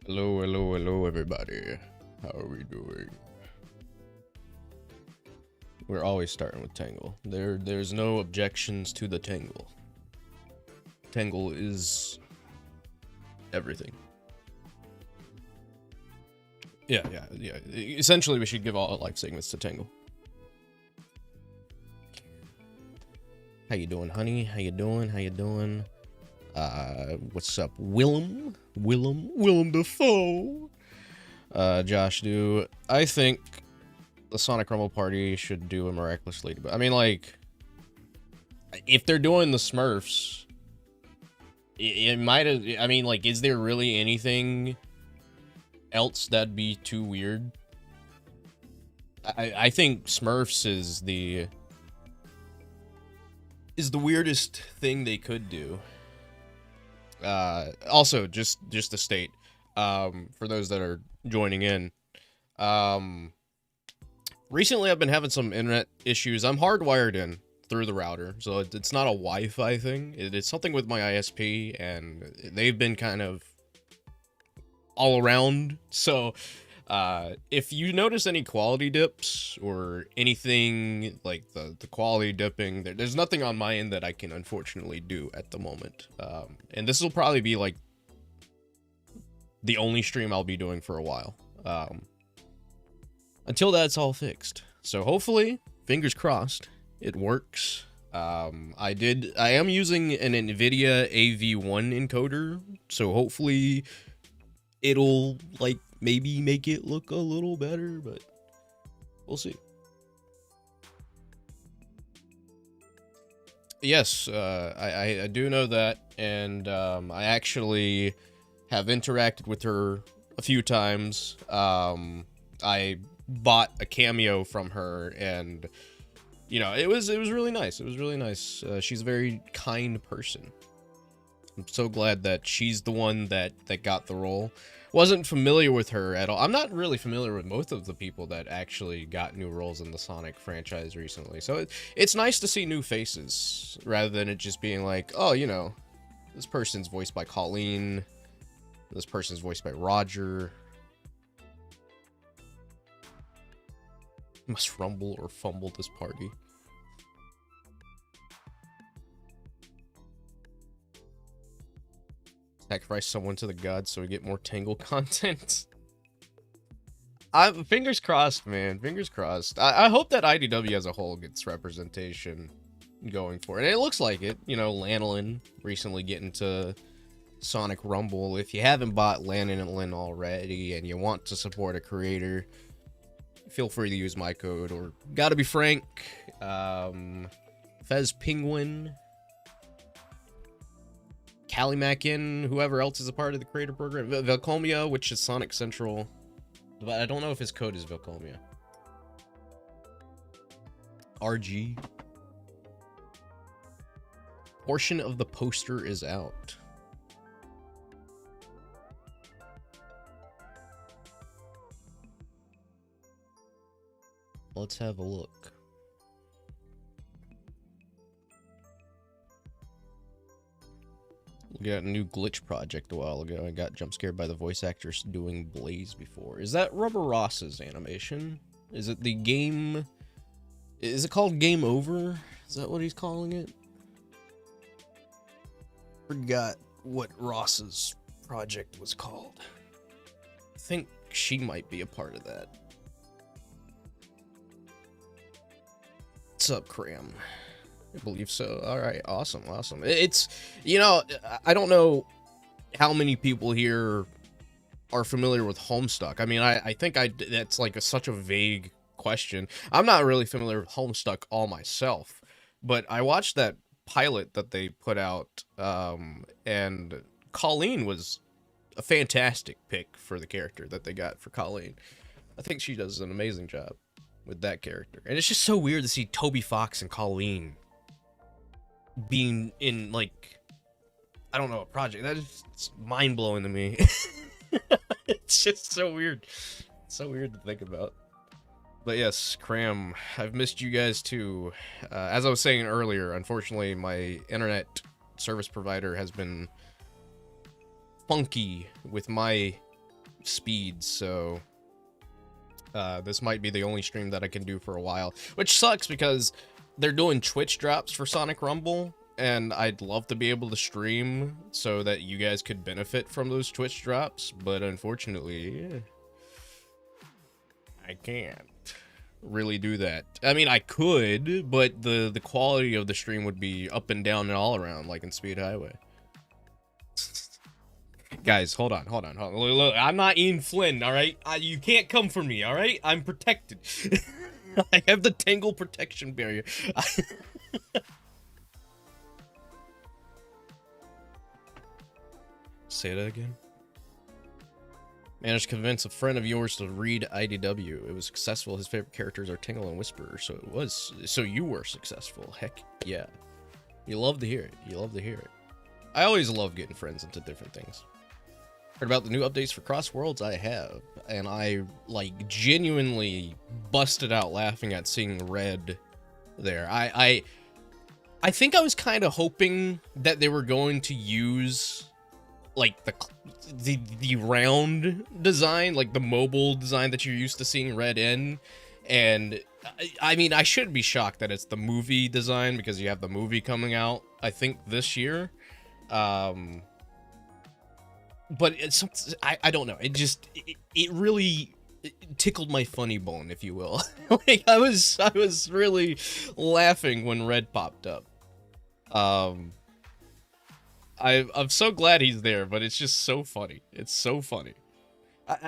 Hello, hello, hello, everybody. How are we doing? We're always starting with Tangle. There's no objections to the Tangle. Tangle is everything. Yeah. Essentially, we should give all life segments to Tangle. How you doing, honey? How you doing? How you doing? What's up, Willem Dafoe? Josh, I think the Sonic Rumble Party should do a Miraculous Ladybug. I mean, like, if they're doing the Smurfs, it might have. I mean, like, is there really anything else that'd be too weird? I think Smurfs is the weirdest thing they could do. Also, just to state, for those that are joining in, recently I've been having some internet issues. I'm hardwired in through the router, so it's not a Wi-Fi thing. It's something with my ISP, and they've been kind of all around. So, if you notice any quality dips or anything like the quality dipping, there's nothing on my end that I can unfortunately do at the moment. And this will probably be like the only stream I'll be doing for a while. Until that's all fixed. So hopefully, fingers crossed, it works. I am using an NVIDIA AV1 encoder, so hopefully it'll like maybe make it look a little better, but we'll see. Yes, I do know that, and I actually have interacted with her a few times. I bought a cameo from her, and you know, it was really nice. It was really nice. She's a very kind person. I'm so glad that she's the one that got the role. Wasn't familiar with her at all. I'm not really familiar with most of the people that actually got new roles in the Sonic franchise recently. So it's nice to see new faces rather than it just being like, oh, you know, this person's voiced by Colleen, this person's voiced by Roger. Must rumble or fumble this party. Sacrifice someone to the gods so we get more Tangle content. Fingers crossed, man. Fingers crossed. I hope that IDW as a whole gets representation going for it. And it looks like it. You know, Lanolin recently getting to Sonic Rumble. If you haven't bought Lanolin already and you want to support a creator, feel free to use my code. Or Gotta Be Frank, Fez Penguin, Callimakin, whoever else is a part of the creator program, Velcomia, which is Sonic Central, but I don't know if his code is Velcomia. RG. Portion of the poster is out. Let's have a look. We got a new glitch project a while ago. I got jump scared by the voice actress doing Blaze before. Is that Rubber Ross's animation? Is it the game? Is it called Game Over? Is that what he's calling it? Forgot what Ross's project was called. I think she might be a part of that. What's up, Cram? I believe so. All right, awesome. It's, you know, I don't know how many people here are familiar with Homestuck. I mean, I think that's like such a vague question. I'm not really familiar with Homestuck all myself, but I watched that pilot that they put out, and Colleen was a fantastic pick for the character that they got for Colleen. I think she does an amazing job with that character. And it's just so weird to see Toby Fox and Colleen being in, like, I don't know, a project. That is mind-blowing to me. It's just so weird. So weird to think about. But yes, Cram, I've missed you guys too. As I was saying earlier, unfortunately, my internet service provider has been funky with my speeds, so this might be the only stream that I can do for a while, which sucks because they're doing Twitch drops for Sonic Rumble, and I'd love to be able to stream so that you guys could benefit from those Twitch drops, but unfortunately, I can't really do that. I mean, I could, but the quality of the stream would be up and down and all around, like in Speed Highway. Guys, hold on. Look, I'm not Ian Flynn, all right? You can't come for me, all right? I'm protected. I have the Tangle protection barrier. Say that again. Managed to convince a friend of yours to read IDW. It was successful. His favorite characters are Tingle and Whisperer, so it was. So you were successful. Heck yeah. You love to hear it. You love to hear it. I always love getting friends into different things. Heard about the new updates for Cross Worlds? I have, and I like genuinely busted out laughing at seeing Red there. I think I was kind of hoping that they were going to use like the round design, like the mobile design that you're used to seeing Red in, and I mean, I shouldn't be shocked that it's the movie design because you have the movie coming out, I think, this year. But it's, I don't know. It just, it really tickled my funny bone, if you will. Like, I was really laughing when Red popped up. I'm so glad he's there, but it's just so funny. It's so funny.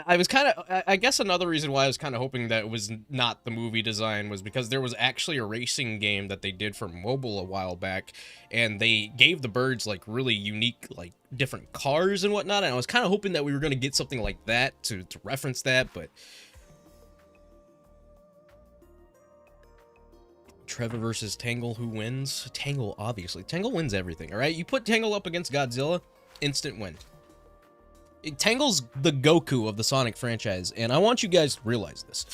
I was kind of, I guess another reason why I was kind of hoping that it was not the movie design was because there was actually a racing game that they did for mobile a while back, and they gave the birds like really unique, like different cars and whatnot, and I was kind of hoping that we were going to get something like that to reference that, but Trevor versus Tangle, who wins? Tangle, obviously. Tangle wins everything, all right? You put Tangle up against Godzilla, instant win. Tangle's the Goku of the Sonic franchise, and I want you guys to realize this.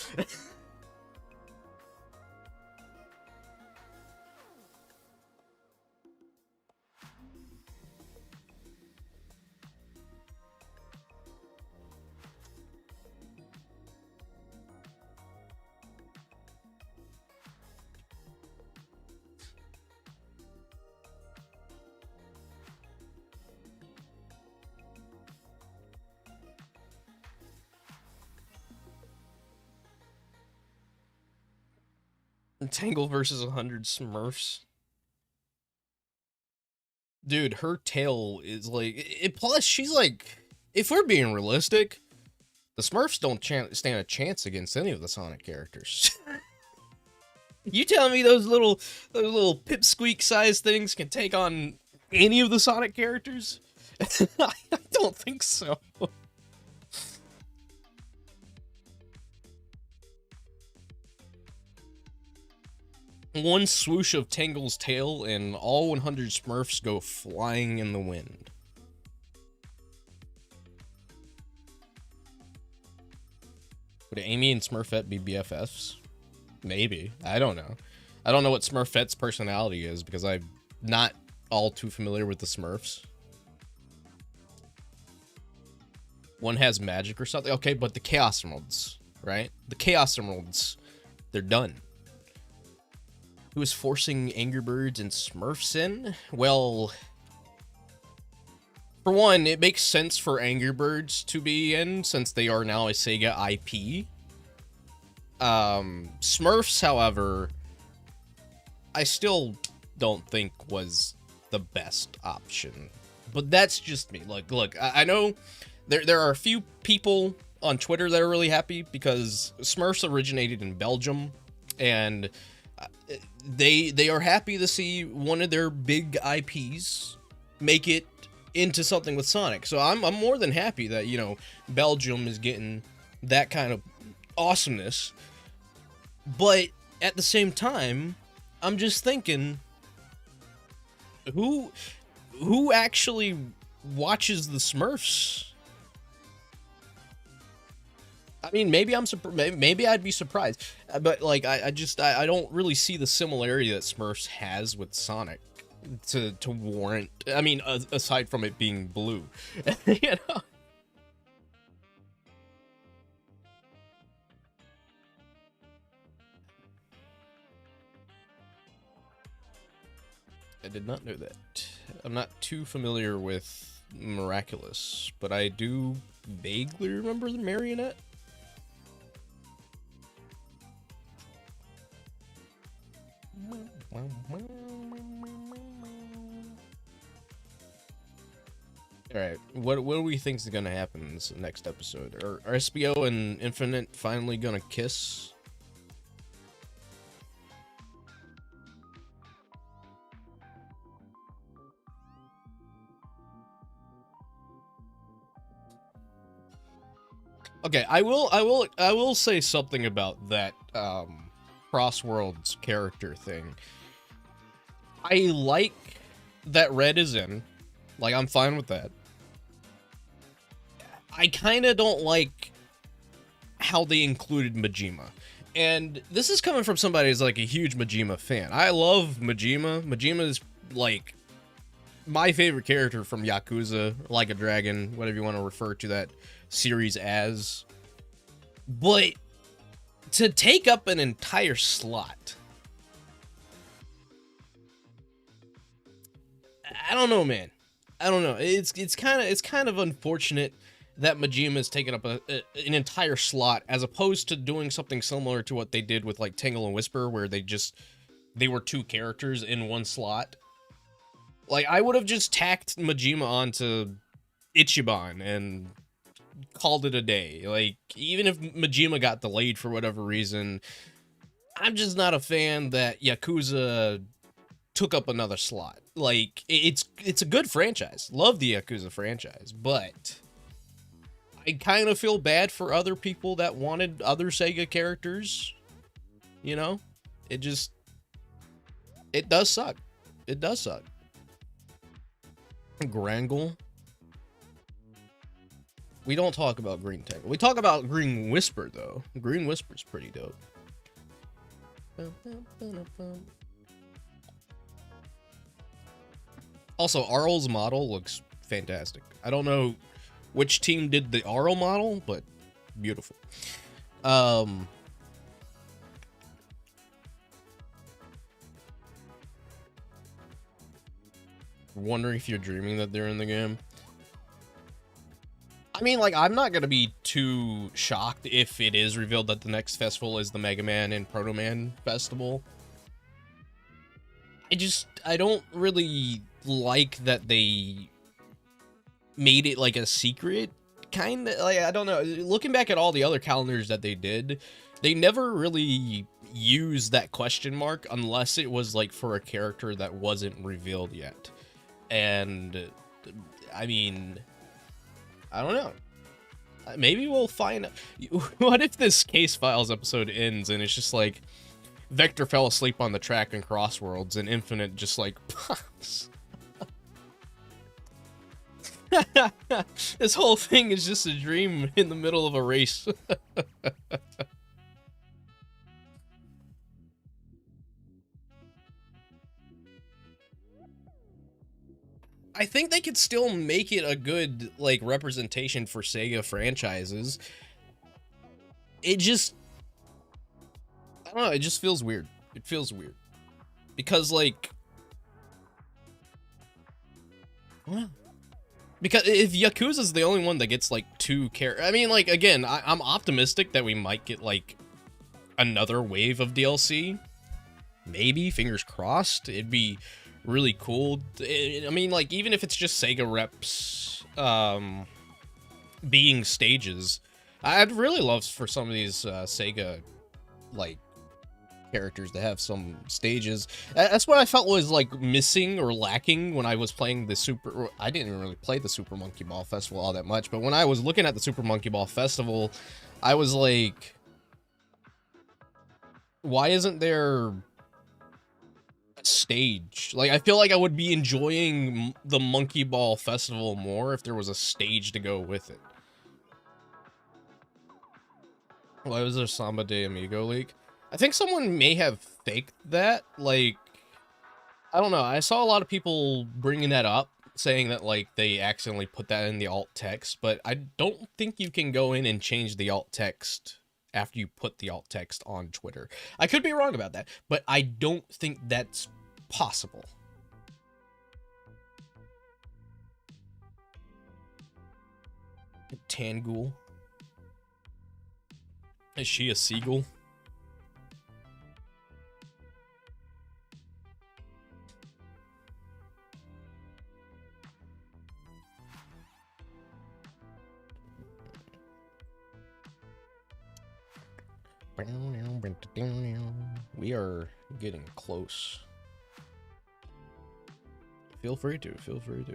Tangle versus 100 Smurfs. Dude, her tail is like... plus, she's like... If we're being realistic, the Smurfs don't stand a chance against any of the Sonic characters. You telling me those little pipsqueak sized things can take on any of the Sonic characters? I don't think so. One swoosh of Tangle's tail and all 100 Smurfs go flying in the wind. Would Amy and Smurfette be BFFs? Maybe. I don't know. I don't know what Smurfette's personality is because I'm not all too familiar with the Smurfs. One has magic or something. Okay, but the Chaos Emeralds, right? The Chaos Emeralds, they're done. Who is forcing Angry Birds and Smurfs in? Well, for one, it makes sense for Angry Birds to be in since they are now a Sega IP. Smurfs, however, I still don't think was the best option. But that's just me. Look, I know there are a few people on Twitter that are really happy because Smurfs originated in Belgium, and they are happy to see one of their big IPs make it into something with Sonic. So I'm more than happy that, you know, Belgium is getting that kind of awesomeness. But at the same time, I'm just thinking, who actually watches the Smurfs? I mean, maybe maybe I'd be surprised, but like I don't really see the similarity that Smurfs has with Sonic to warrant. I mean, aside from it being blue, you know. I did not know that. I'm not too familiar with Miraculous, but I do vaguely remember the Marionette. Alright, what do we think is gonna happen in this next episode? Are SBO and Infinite finally gonna kiss? Okay, I will say something about that Crossworlds character thing. I like that Red is in. Like, I'm fine with that. I kind of don't like how they included Majima. And this is coming from somebody who's like a huge Majima fan. I love Majima. Majima is like my favorite character from Yakuza, Like a Dragon, whatever you want to refer to that series as. But to take up an entire slot, I don't know, man. I don't know. It's kind of unfortunate that Majima has taken up an entire slot, as opposed to doing something similar to what they did with like Tangle and Whisper, where they were two characters in one slot. Like, I would have just tacked Majima onto Ichiban and called it a day. Like, even if Majima got delayed for whatever reason, I'm just not a fan that Yakuza took up another slot. Like, it's a good franchise. Love the Yakuza franchise, but I kind of feel bad for other people that wanted other Sega characters. You know? It does suck. It does suck. Grangle. We don't talk about Green Tangle. We talk about Green Whisper, though. Green Whisper's pretty dope. Also, Arl's model looks fantastic. I don't know which team did the Arl model, but beautiful. Wondering if you're dreaming that they're in the game. I mean, like, I'm not gonna be too shocked if it is revealed that the next festival is the Mega Man and Proto Man festival. I don't really like that they made it like a secret, kind of. Like, I don't know. Looking back at all the other calendars that they did, they never really used that question mark unless it was like for a character that wasn't revealed yet. And I mean, I don't know. Maybe we'll find out. What if this Case Files episode ends and it's just like Vector fell asleep on the track in Crossworlds and Infinite just like pops? This whole thing is just a dream in the middle of a race. I think they could still make it a good, like, representation for Sega franchises. It just, I don't know, it just feels weird. It feels weird. Because, like, well, because if Yakuza's the only one that gets, like, two characters, I mean, like, again, I'm optimistic that we might get, like, another wave of DLC. Maybe, fingers crossed. It'd be really cool. I mean, like, even if it's just Sega reps being stages, I'd really love for some of these Sega, like, characters to have some stages. That's what I felt was, like, missing or lacking when I was playing the I didn't even really play the Super Monkey Ball Festival all that much, but when I was looking at the Super Monkey Ball Festival, I was like, why isn't there stage? Like, I feel like I would be enjoying the Monkey Ball Festival more if there was a stage to go with it. Why was there Samba de Amigo leak? I think someone may have faked that. Like, I don't know. I saw a lot of people bringing that up, saying that, like, they accidentally put that in the alt text, but I don't think you can go in and change the alt text after you put the alt text on Twitter. I could be wrong about that, but I don't think that's possible. Tangul. Is she a seagull? We are getting close. Feel free to, feel free to.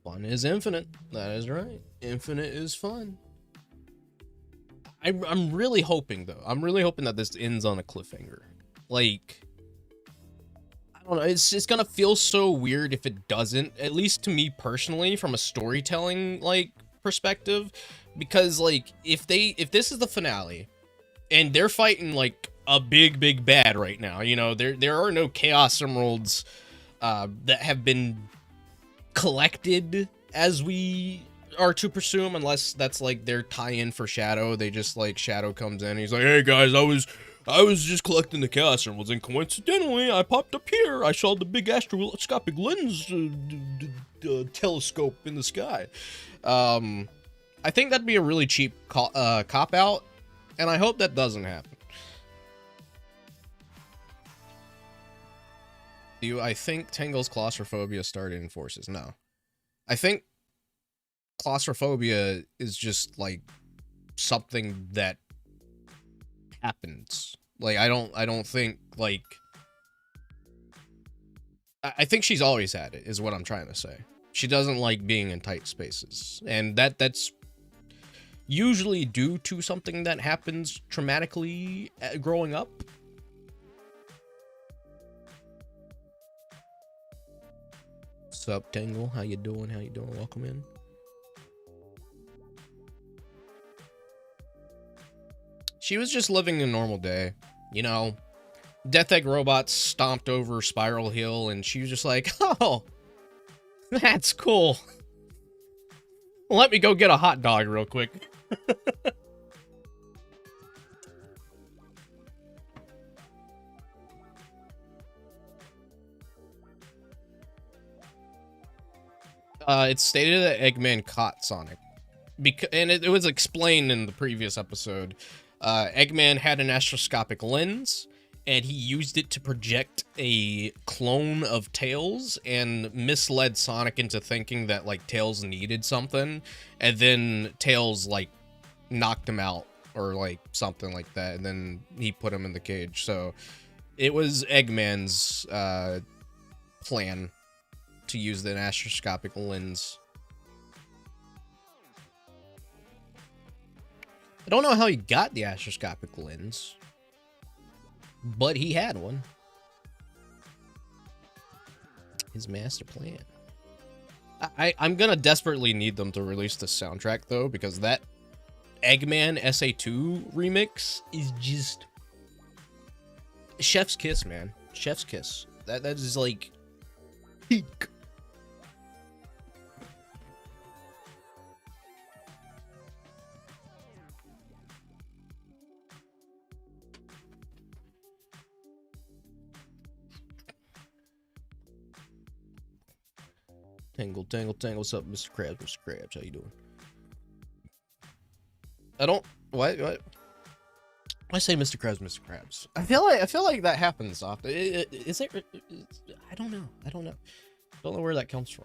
Fun is infinite. That is right. Infinite is fun. I'm really hoping, though. I'm really hoping that this ends on a cliffhanger. Like, I don't know. It's gonna feel so weird if it doesn't. At least to me personally, from a storytelling like perspective, because like if this is the finale, and they're fighting like a big bad right now, you know, there are no Chaos Emeralds that have been collected as we are to presume, unless that's like their tie-in for Shadow. They just like Shadow comes in, he's like, hey guys, I was just collecting the Chaos Emeralds, and coincidentally I popped up here, I saw the big astroscopic lens telescope in the sky. I think that'd be a really cheap cop out, and I hope that doesn't happen. I think Tangle's claustrophobia started in Forces? No. I think claustrophobia is just like something that happens. Like I don't think like I think she's always had it, is what I'm trying to say. She doesn't like being in tight spaces, and that's usually due to something that happens traumatically growing up. What's up, Tangle? How you doing? How you doing? Welcome in. She was just living a normal day, you know. Death Egg robots stomped over Spiral Hill, and she was just like, oh, that's cool. Let me go get a hot dog real quick. It's stated that Eggman caught Sonic. And it was explained in the previous episode. Eggman had an astroscopic lens, and he used it to project a clone of Tails and misled Sonic into thinking that, like, Tails needed something, and then Tails, like, knocked him out, or, like, something like that, and then he put him in the cage. So it was Eggman's plan to use the astroscopic lens. I don't know how he got the astroscopic lens, but he had one. His master plan. I'm gonna desperately need them to release the soundtrack, though, because that Eggman SA2 remix is just chef's kiss, man. Chef's kiss. That is like peak. Tangle, tangle, tangle. What's up, Mr. Krabs? Mr. Krabs, how you doing? I don't. What? I say Mr. Krabs, Mr. Krabs. I feel like that happens often. Is it? I don't know. I don't know where that comes from.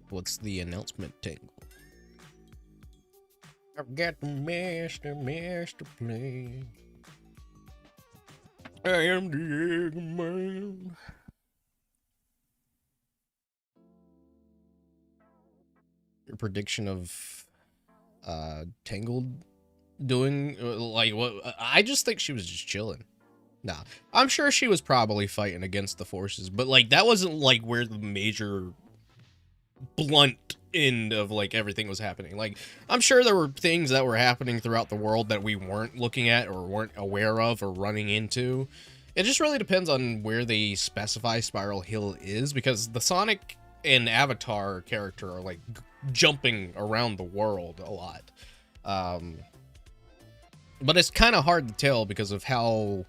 What's the announcement, Tangle? I've got the master plan. I am the Eggman. Your prediction of Tangled doing like what? I just think she was just chilling. Nah, I'm sure she was probably fighting against the forces, but like that wasn't like where the major blunt end of like everything was happening. Like I'm sure there were things that were happening throughout the world that we weren't looking at or weren't aware of or running into. It just really depends on where they specify Spiral Hill is, because the Sonic and Avatar character are like jumping around the world a lot. But it's kind of hard to tell because of how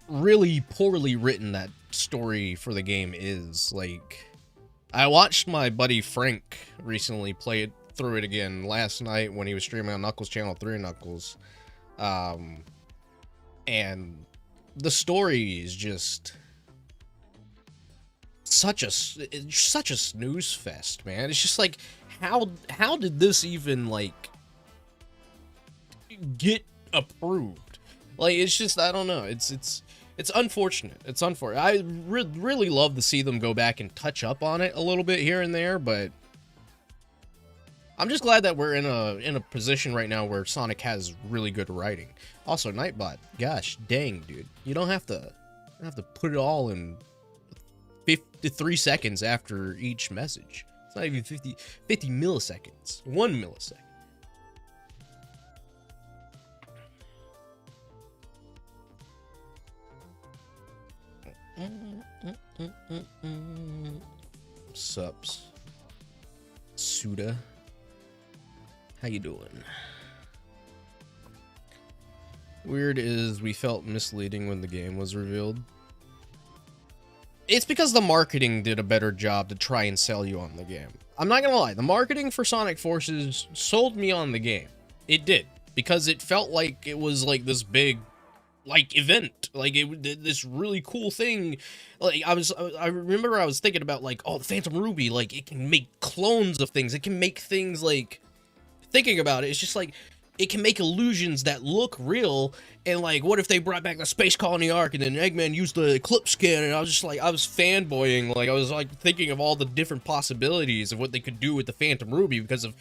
really poorly written that story for the game is. Like, I watched my buddy Frank recently play it through it again last night when he was streaming on Knuckles channel, 3 Knuckles. And the story is just such a snooze fest, man. It's just like, how did this even like get approved? Like, it's just, I don't know. It's unfortunate. It's unfortunate. I really love to see them go back and touch up on it a little bit here and there, but I'm just glad that we're in a position right now where Sonic has really good writing. Also, Nightbot, gosh dang, dude, you don't have to put it all in 53 seconds after each message. It's not even 50 milliseconds. 1 millisecond. Sups. Suda. How you doing? Weird is we felt misleading when the game was revealed. It's because the marketing did a better job to try and sell you on the game. I'm not gonna lie, the marketing for Sonic Forces sold me on the game. It did, because it felt like it was like this big like event, like it this really cool thing. Like I remember I was thinking about like, oh, the Phantom Ruby, like it can make clones of things, it can make things like, thinking about it, it's just like it can make illusions that look real. And like, what if they brought back the Space Colony Arc and then Eggman used the Eclipse scan? And I was just like, I was fanboying, like I was like thinking of all the different possibilities of what they could do with the Phantom Ruby because of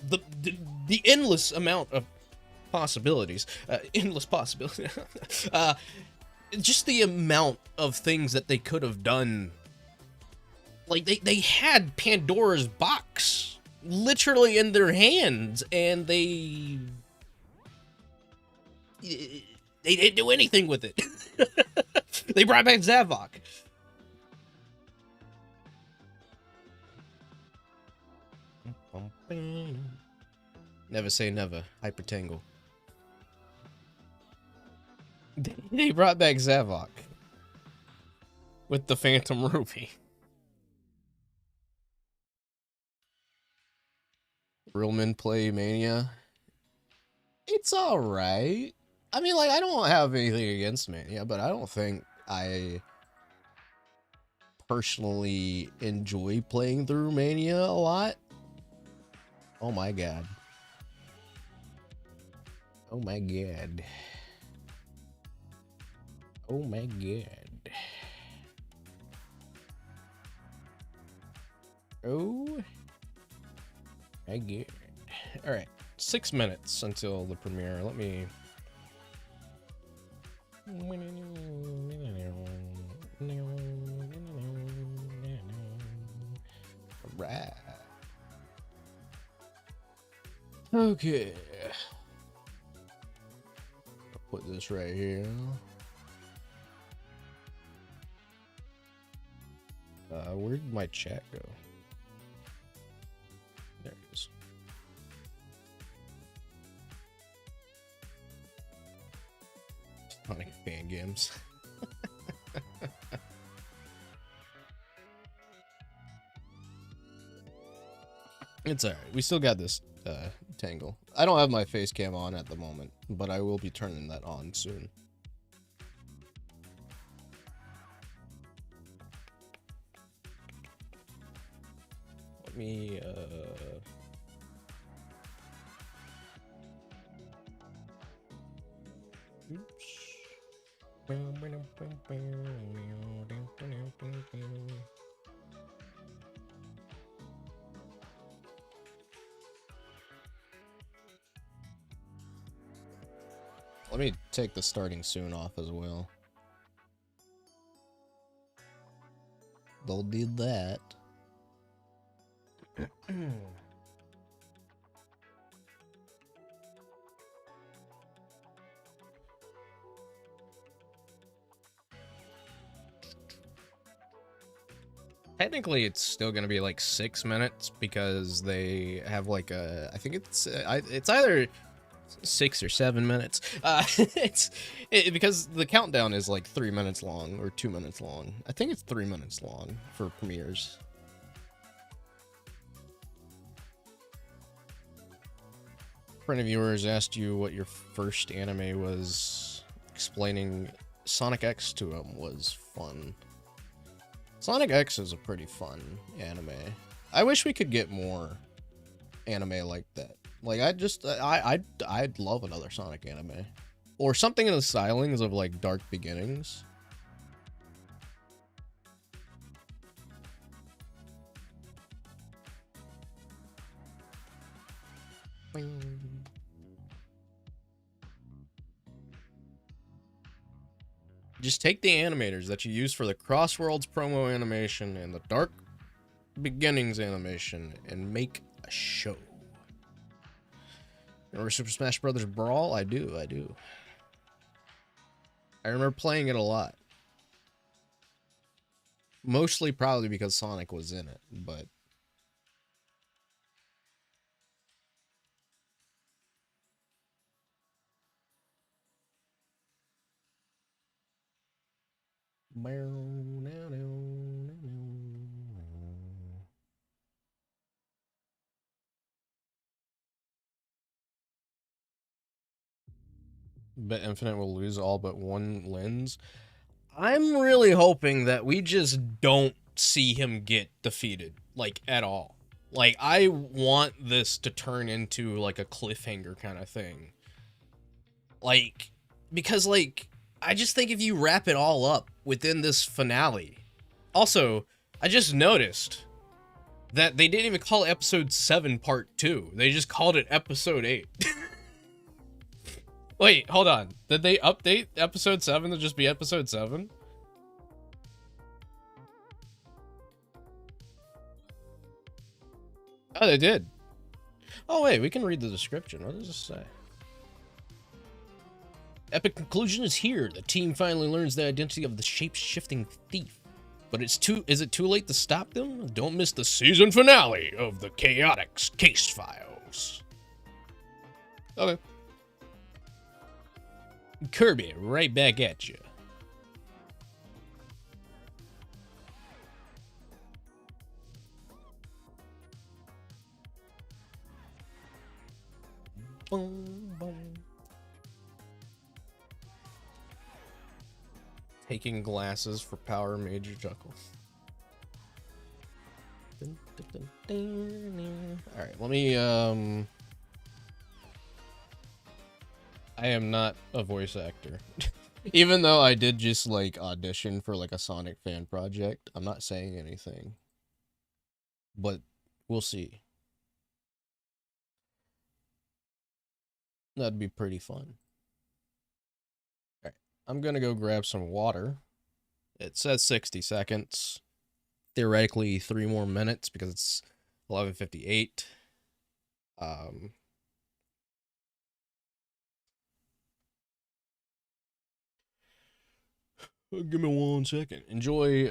the endless amount of possibilities, just the amount of things that they could have done. Like they had Pandora's box literally in their hands, and they didn't do anything with it. They brought back Zavok. Never say never. Hypertangle. They brought back Zavok with the Phantom Ruby. Real Men Play Mania. It's alright. I mean, like, I don't have anything against Mania, but I don't think I personally enjoy playing through Mania a lot. Oh my god. Oh my god. Oh my god. Oh my god. Alright, 6 minutes until the premiere. Let me... Alright. Okay. I'll put this right here. Where did my chat go? There it is. Sonic fan games. It's alright. We still got this tangle. I don't have my face cam on at the moment, but I will be turning that on soon. Let me oops. Let me take the starting soon off as well. They'll need that. Technically, it's still gonna be like 6 minutes because they have like a. I think it's either 6 or 7 minutes. Because the countdown is like 3 minutes long or 2 minutes long. I think it's 3 minutes long for premieres. Friend of yours asked you what your first anime was. Explaining Sonic X to him was fun. Sonic X is a pretty fun anime. I wish we could get more anime like that. Like I'd love another Sonic anime, or something in the stylings of like Dark Beginnings. Just take the animators that you use for the Crossworlds promo animation and the Dark Beginnings animation and make a show. Remember Super Smash Brothers Brawl? I do. I remember playing it a lot. Mostly probably because Sonic was in it, but... Bet Infinite will lose all but one lens. I'm really hoping that we just don't see him get defeated, like, at all. Like, I want this to turn into, like, a cliffhanger kind of thing. Like, because, like, I just think if you wrap it all up within this finale... Also, I just noticed that they didn't even call it episode 7 part 2. They just called it episode 8. Wait, hold on. Did they update episode 7 to just be episode 7? Oh, they did. Oh, wait, we can read the description. What does this say? Epic conclusion is here. The team finally learns the identity of the shape-shifting thief. But is it too late to stop them? Don't miss the season finale of the Chaotix Casefiles. Okay. Kirby, right back at you. Boom, boom. Taking glasses for power, Major Chuckle. Alright, let me, I am not a voice actor. Even though I did just, like, audition for, like, a Sonic fan project, I'm not saying anything. But we'll see. That'd be pretty fun. Alright, I'm gonna go grab some water. It says 60 seconds. Theoretically, 3 more minutes because it's 11:58. Give me 1 second. Enjoy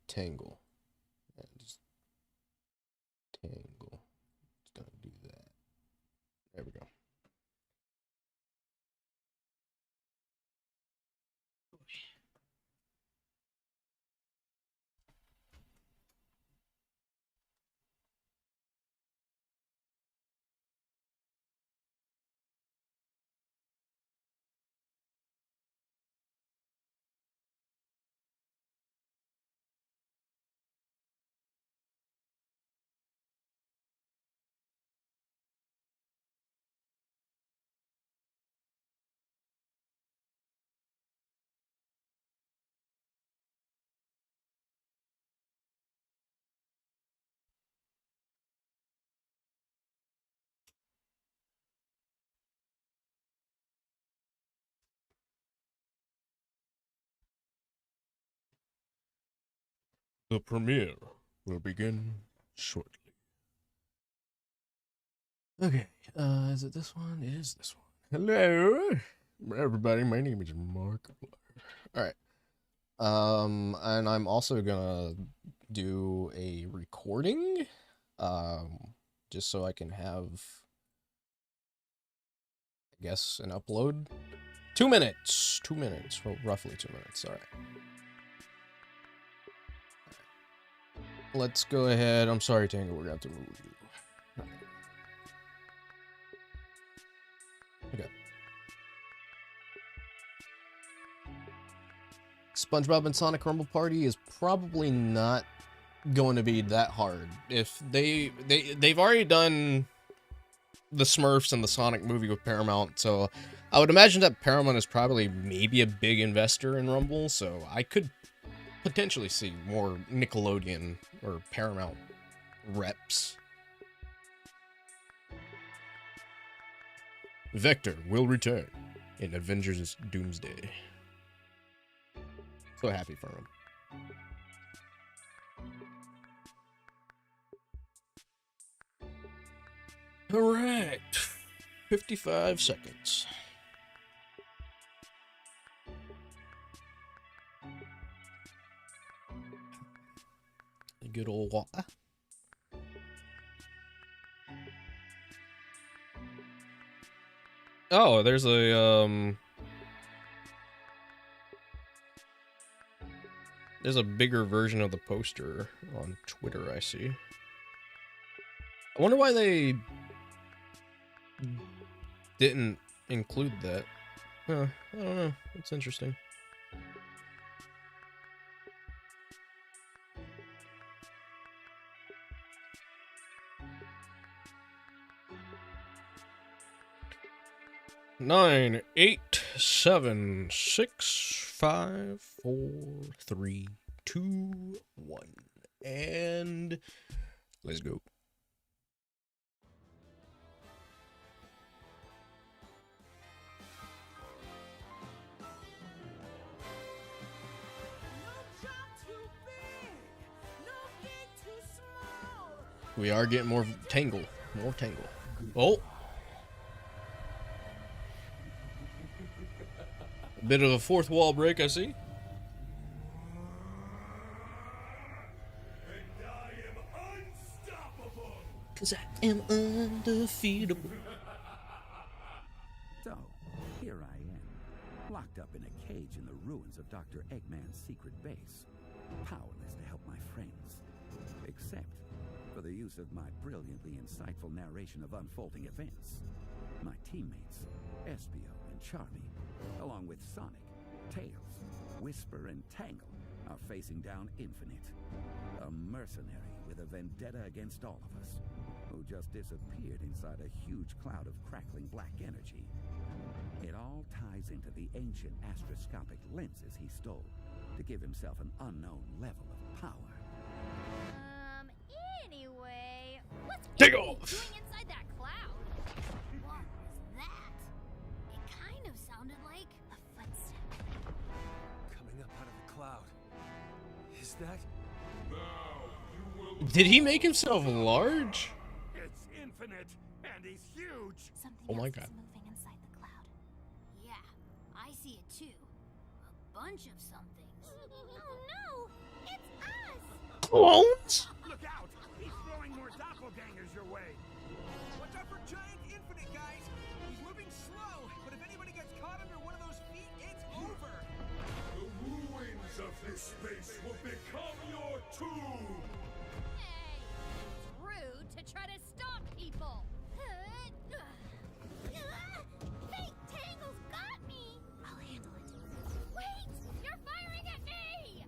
Tangle. Yeah, just Tangle. Just gonna do that. There we go. The premiere will begin shortly. Okay, is it this one? It is this one. Hello, everybody. My name is Mark. All right. And I'm also gonna do a recording, just so I can have, I guess, an upload. 2 minutes. 2 minutes. Well, roughly 2 minutes. All right. Let's go ahead. I'm sorry, Tango. We're going to have to move you. Okay. SpongeBob and Sonic Rumble Party is probably not going to be that hard. If they've already done the Smurfs and the Sonic movie with Paramount, so I would imagine that Paramount is probably maybe a big investor in Rumble, so I could potentially see more Nickelodeon or Paramount reps. Vector will return in Avengers Doomsday. So happy for him. All right, 55 seconds. A good old water. Oh, there's a bigger version of the poster on Twitter, I see. I wonder why they didn't include that. Huh, I don't know. It's interesting. Nine, 8, 7, 6, 5, 4, 3, 2, 1, and let's go. We are getting more tangle. More tangle. Oh! A bit of a fourth wall break, I see. And I am unstoppable! 'Cause I am undefeatable. So, here I am, locked up in a cage in the ruins of Dr. Eggman's secret base, powerless to help my friends, except for the use of my brilliantly insightful narration of unfolding events. My teammates, Espio and Charmy, along with Sonic, Tails, Whisper, and Tangle, are facing down Infinite, a mercenary with a vendetta against all of us, who just disappeared inside a huge cloud of crackling black energy. It all ties into the ancient astroscopic lenses he stole to give himself an unknown level of power. Anyway, what's Take Infinite off. doing inside that cloud? What was that? It kind of sounded like a footstep. Coming up out of the cloud. Is that? Now you will. Did he make himself large? It's Infinite, and he's huge! Something Oh my else God. is moving inside the cloud. Yeah, I see it too. A bunch of somethings. Oh no! It's us! What? Look out! He's throwing more doppelgangers your way! Watch out for giant Infinite, guys! He's moving slow, but if anybody gets caught under one of those feet, it's over! The ruins of this space will become your tomb! Hey, it's rude to try to stop people. Fake Tangle's got me. I'll handle it. Wait, you're firing at me.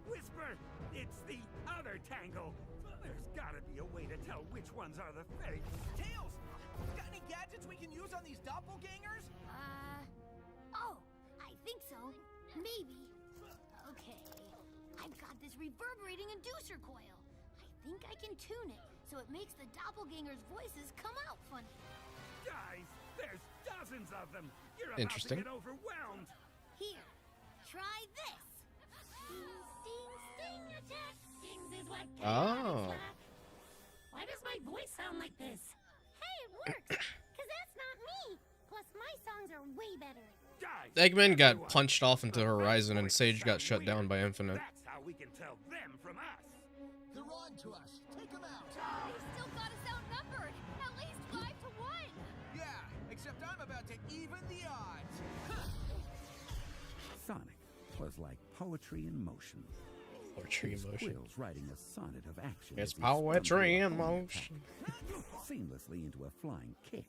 Whisper! It's the other Tangle! There's gotta be a way to tell which ones are the fake. Tails! Got any gadgets we can use on these doppelgangers? Oh, I think so. Maybe. Okay, I've got this reverberating inducer coil. I think I can tune it so it makes the doppelgangers' voices come out funny. Guys, there's dozens of them! You're Interesting. about to get overwhelmed! Here, try this. Sting, sting, sting attack. Stings is what Oh. Why does my voice sound like this? Hey, it works. Cause that's not me. Plus, my songs are way better. Guys, Eggman got punched off into Horizon, and Sage got shut down by Infinite. That's how we can tell them from us. They're on to us. Take them out. They still got us outnumbered. At least 5 to 1. Yeah, except I'm about to even the odds. Sonic was like poetry in motion. Poetry in motion. Quills writing a sonnet of action. It's as he poetry spun in through a home motion. attack, seamlessly into a flying kick.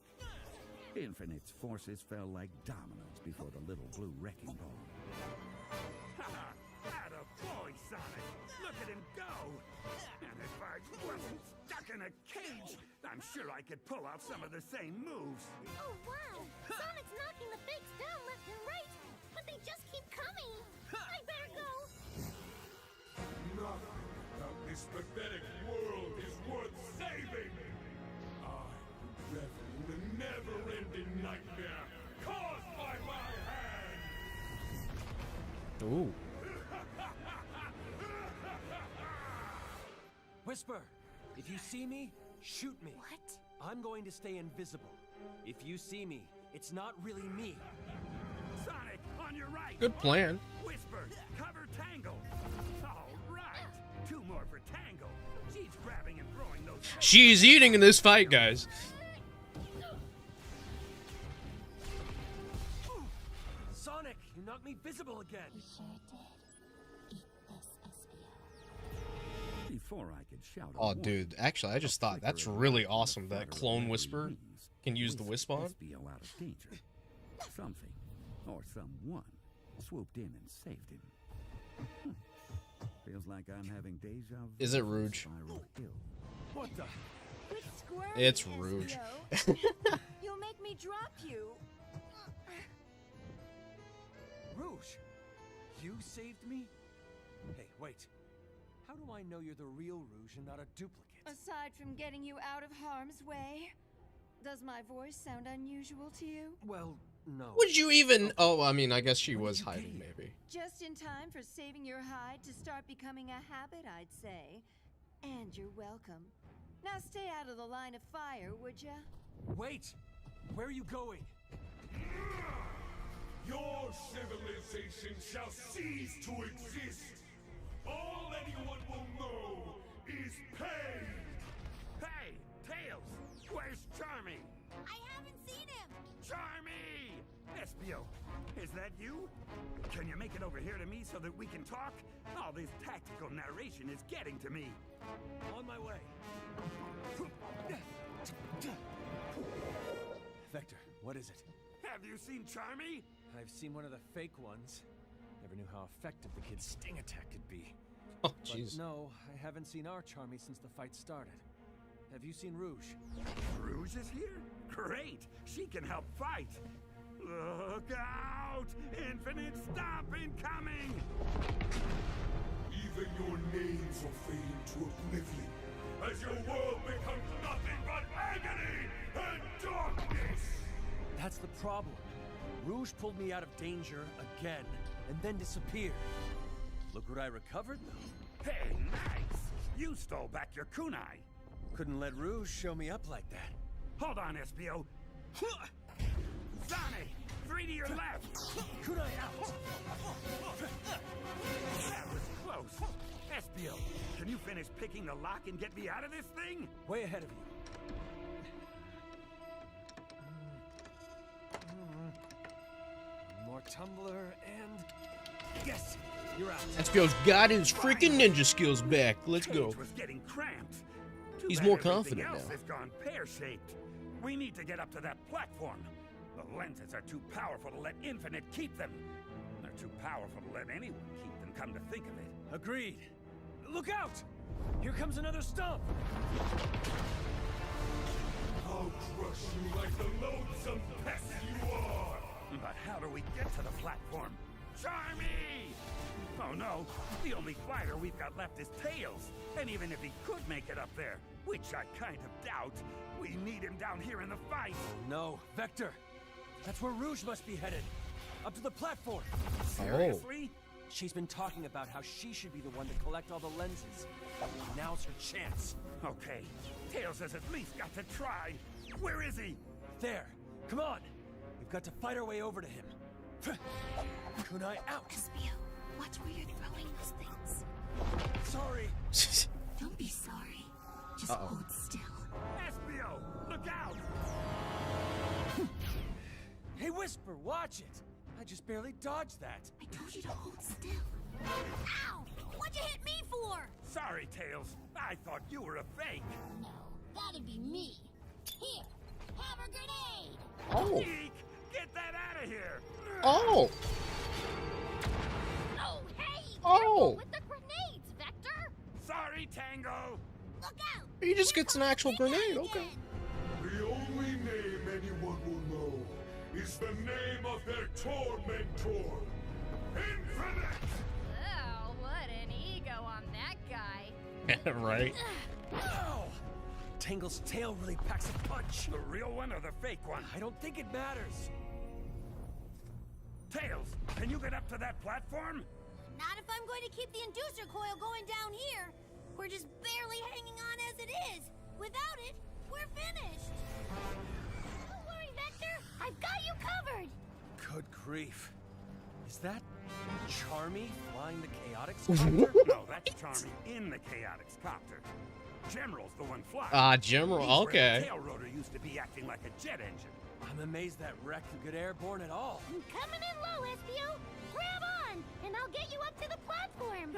Infinite's forces fell like dominoes before the little blue wrecking ball. Atta boy, Sonic! Look at him go! And if I wasn't stuck in a cage, I'm sure I could pull off some of the same moves. Oh, wow. Sonic's knocking the fakes down left and right. But they just keep coming. I better go. Nothing about this pathetic world is worth saving. I revel in the never-ending nightmare caused by my hand. Ooh. Whisper, if you see me, shoot me. What? I'm going to stay invisible. If you see me, it's not really me. Sonic, on your right! Good plan. Whisper, cover Tangle! All right! 2 more for Tangle. She's grabbing and throwing those... She's eating in this fight, guys. Sonic, you knocked me visible again. Before I could shout Oh, dude. Actually, I just thought that's really awesome that Clone Whisper can use the Wisp on. Espio out of danger. Something, or someone, swooped in and saved him. Feels like I'm having deja vu. Is it Rouge? Spiral Hill. What the? Quit squirming, It's Rouge. Espio. You'll make me drop you. Rouge, you saved me? Hey, wait. How do I know you're the real Rouge and not a duplicate? Aside from getting you out of harm's way, does my voice sound unusual to you? Well, no. Would you even... Oh, I mean, I guess she was hiding, maybe. Just in time for saving your hide to start becoming a habit, I'd say. And you're welcome. Now stay out of the line of fire, would ya? Wait! Where are you going? Your civilization shall cease to exist. All anyone will know is pain. Hey, Tails! Where's Charmy? I haven't seen him. Charmy! Espio, is that you? Can you make it over here to me so that we can talk? All this tactical narration is getting to me. On my way. Vector, what is it? Have you seen Charmy? I've seen one of the fake ones. Never knew how effective the kid's sting attack could be. Oh, But jeez. no, I haven't seen our Charmy since the fight started. Have you seen Rouge? Rouge is here? Great! She can help fight! Look out! Infinite Stomp incoming! Even your names will fade into oblivion as your world becomes nothing but agony and darkness. That's the problem. Rouge pulled me out of danger again, and then disappeared. Look what I recovered, though. Hey, nice! You stole back your kunai! Couldn't let Rouge show me up like that. Hold on, Espio! Sonic! 3 to your left! Kunai out! That was close! Espio, can you finish picking the lock and get me out of this thing? Way ahead of you. One more tumbler and... Yes! You're out. Espio's got his freaking ninja skills back. Let's go. Cage was getting cramped. Too He's bad more everything confident else now. has gone pear-shaped. We need to get up to that platform. The lenses are too powerful to let Infinite keep them. They're too powerful to let anyone keep them, come to think of it. Agreed. Look out! Here comes another stomp! I'll crush you like the loathsome pest you are. But how do we get to the platform? Charmy! Oh no, the only fighter we've got left is Tails. And even if he could make it up there, which I kind of doubt, we need him down here in the fight. No, Vector! That's where Rouge must be headed! Up to the platform! Seriously? She's been talking about how she should be the one to collect all the lenses. Now's her chance. Okay, Tails has at least got to try. Where is he? There! Come on! We've got to fight our way over to him. Kunai out! Espio, watch where you're throwing those things. Sorry! Don't be sorry. Just hold still. Espio! Look out! Hey, Whisper, watch it! I just barely dodged that. I told you to hold still. Ow! What'd you hit me for? Sorry, Tails. I thought you were a fake. No, that'd be me. Here, have a grenade! Oh. Eek! Get that out of here! Oh. Oh, hey! Oh. Careful with the grenades, Vector! Sorry, Tango! Look out! He just gets an actual Here comes grenade. the Okay. again. The only name anyone will know is the name of their tormentor, Infinite! Oh, what an ego on that guy. Right. Oh! Tangle's tail really packs a punch. The real one or the fake one? I don't think it matters. Tails, can you get up to that platform? Not if I'm going to keep the inducer coil going down here. We're just barely hanging on as it is. Without it, we're finished. Don't worry, Vector. I've got you covered. Good grief. Is that Charmy flying the Chaotix copter? No, that's Charmy in the Chaotix copter. General's the one flying. General. He's where Okay. The tail rotor used to be acting like a jet engine. I'm amazed that wreck could get airborne at all. I'm coming in low, Espio. Grab on, and I'll get you up to the platform.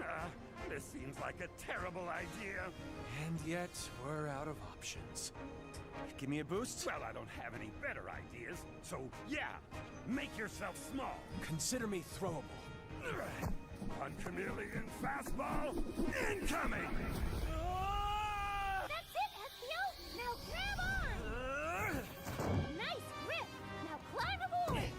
This seems like a terrible idea. And yet, we're out of options. Give me a boost? Well, I don't have any better ideas. So, yeah, make yourself small. Consider me throwable. On chameleon fastball, incoming! That's it, Espio. Now grab on. Nice grip. Now climb aboard.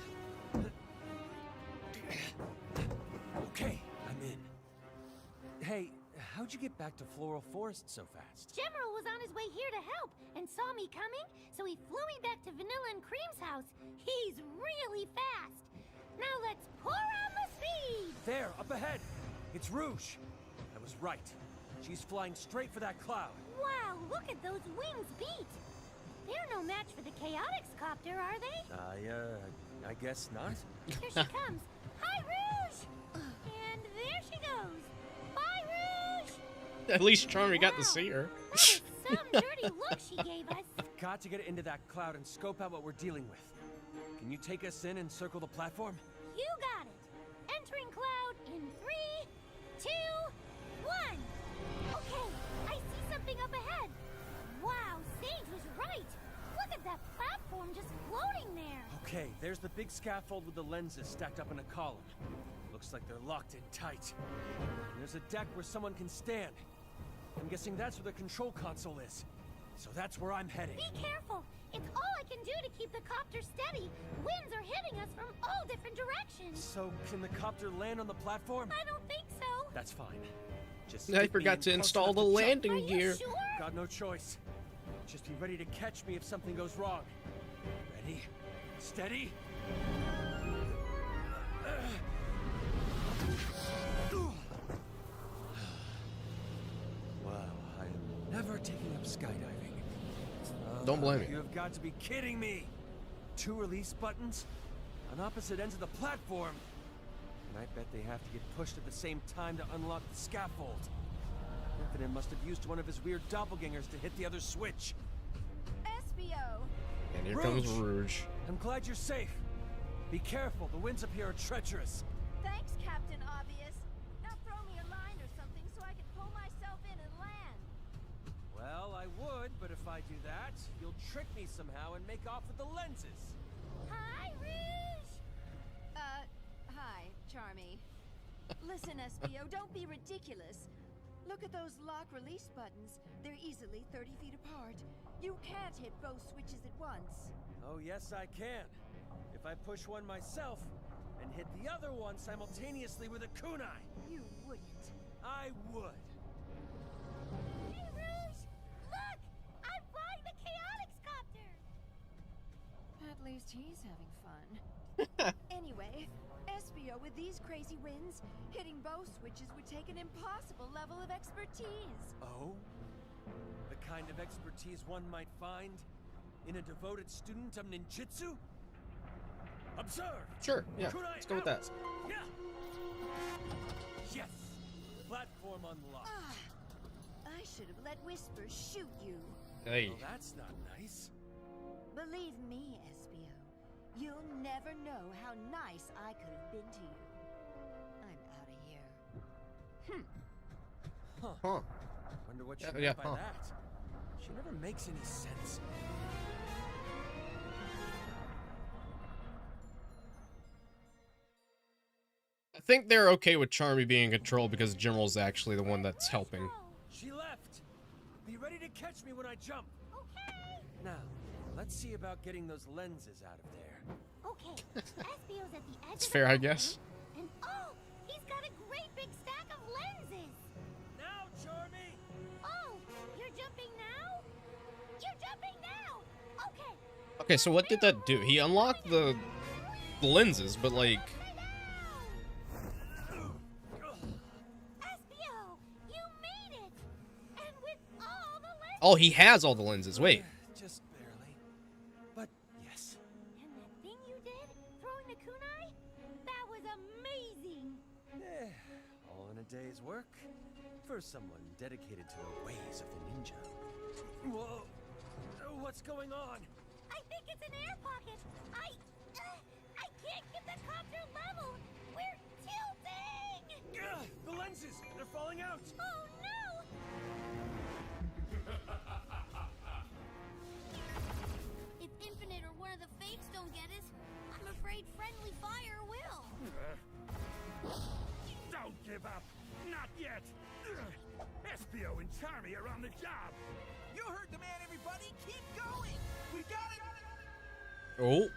Okay, I'm in. Hey, how'd you get back to Floral Forest so fast? General was on his way here to help and saw me coming, so he flew me back to Vanilla and Cream's house. He's really fast. Now let's pour on the speed. There, up ahead. It's Rouge. I was right. She's flying straight for that cloud. Wow, look at those wings beat. They're no match for the Chaotix copter, are they? I guess not. Here she comes. Hi, Rouge! And there she goes. Bye, Rouge! At least Charmy got Wow, to see her. That was some dirty look she gave us. Got to get into that cloud and scope out what we're dealing with. Can you take us in and circle the platform? You got it. Entering cloud in 3, 2, 1. Okay, I see something up ahead. Wow, Sage was right. Look at that platform just floating there. Okay, there's the big scaffold with the lenses stacked up in a column. Looks like they're locked in tight. And there's a deck where someone can stand. I'm guessing that's where the control console is. So that's where I'm heading. Be careful. It's all I can do to keep the copter steady. Winds are hitting us from all different directions. So, can the copter land on the platform? I don't think so. That's fine. Just I get me forgot in to close install enough the to jump. landing Are you gear. sure? Got no choice. Just be ready to catch me if something goes wrong. Ready? Steady? Wow, I am never taking up skydiving. Don't blame me. You have got to be kidding me! 2 release buttons? On opposite ends of the platform? And I bet they have to get pushed at the same time to unlock the scaffold. Infinite must have used one of his weird doppelgangers to hit the other switch. Espio! And here comes Rouge. I'm glad you're safe. Be careful, the winds up here are treacherous. Thanks, Captain Obvious. Now throw me a line or something so I can pull myself in and land. Well, I would, but if I do that, you'll trick me somehow and make off with the lenses. Hi, Rouge! Hi, Charmy. Listen, Espio, don't be ridiculous. Look at those lock-release buttons. They're easily 30 feet apart. You can't hit both switches at once. Oh, yes, I can. If I push one myself and hit the other one simultaneously with a kunai. You wouldn't. I would. Hey, Rouge! Look! I'm flying the Chaotix copter! At least he's having fun. Anyway, Espio, with these crazy winds, hitting both switches would take an impossible level of expertise. Oh? The kind of expertise one might find in a devoted student of ninjutsu? Observe. Sure, yeah, Kunai let's go with that. out. Yeah. Yes. Platform unlocked. I should have let Whisper shoot you. Hey. Well, that's not nice. Believe me, Espio, you'll never know how nice I could have been to you. I'm out of here. Huh. Wonder what she Yeah, meant yeah, by huh. that. She never makes any sense. I think they're okay with Charmy being in control because General's actually the one that's helping. She left. Be ready to catch me when I jump. Okay. Now, let's see about getting those lenses out of there. Okay. Espio's at the edge It's of fair, the I guess. And oh, he's got a great big stack of lenses. Now, Charmy. Oh, you're jumping now? You're jumping now. Okay. Okay, so what did that do? He unlocked the lenses, but like... Espio, you made it. And with all the lenses. Oh, he has all the lenses. Wait. Just barely. But yes. And that thing you did, throwing the kunai, that was amazing. All in a day's work for someone dedicated to the ways of the ninja. Whoa. What's going on? I think it's an air pocket. I can't get the copter level. We're tilting. The lenses! They're falling out! Oh no! If Infinite or one of the fakes don't get us, I'm afraid friendly fire will. Don't give up! Not yet! Espio and Charmy are on the job! You heard the man, everybody! Keep going! We got it! Oh.